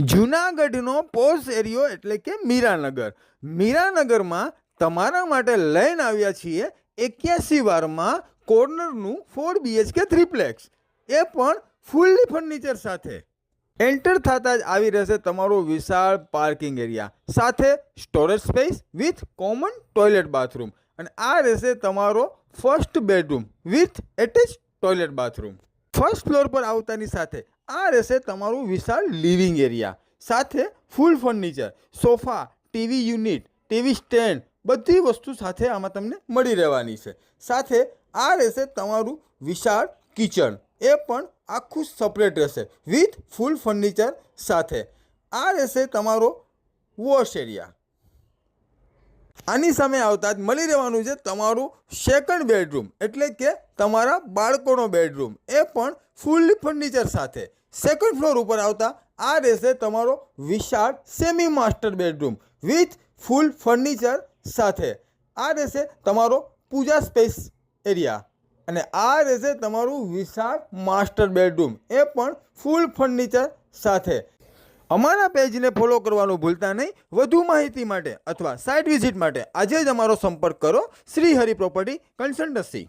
જૂનાગઢનો posh એરિયો એટલે કે મીરાનગર. મીરાનગરમાં તમારા માટે લઈને આવ્યા છીએ 81 વારમાં કોર્નરનું 4 BHK થ્રીપ્લેક્સ, એ પણ ફૂલ્લી ફર્નિચર સાથે. એન્ટર થતાં જ આવી રહેશે તમારો વિશાળ પાર્કિંગ એરિયા સાથે storage space with common toilet bathroom, અને આ રહેશે તમારો first bedroom with attach toilet bathroom. First floor પર આવતાની સાથે આ રહેશે તમારું વિશાળ લિવિંગ એરિયા સાથે ફૂલ furniture, sofa, TV unit, TV stand, બધી વસ્તુ સાથે આમાં તમને મળી રહેવાની છે. સાથે આ રહેશે તમારું વિશાળ કિચન, એ પણ આખું સેપરેટ રહેશે વિથ ફૂલ ફર્નિચર સાથે. આ રહેશે તમારો વોશ એરિયા. આની સામે આવતા જ મળી રહેવાનું છે તમારું સેકન્ડ બેડરૂમ એટલે કે તમારા બાળકોનો બેડરૂમ, એ પણ ફૂલ ફર્નિચર સાથે. સેકન્ડ ફ્લોર ઉપર આવતા આ રહેશે તમારો વિશાળ semi master bedroom with full furniture સાથે. આ રહેશે તમારો પૂજા સ્પેસ એરિયા, અને આ રહેશે તમારું વિશાળ માસ્ટર બેડરૂમ, એ પણ ફૂલ ફર્નિચર સાથે. અમારા પેજને ફોલો કરવાનું ભૂલતા નહીં. વધુ માહિતી માટે અથવા સાઇટ વિઝિટ માટે આજે જ અમારો સંપર્ક કરો. Shri Hari property consultancy.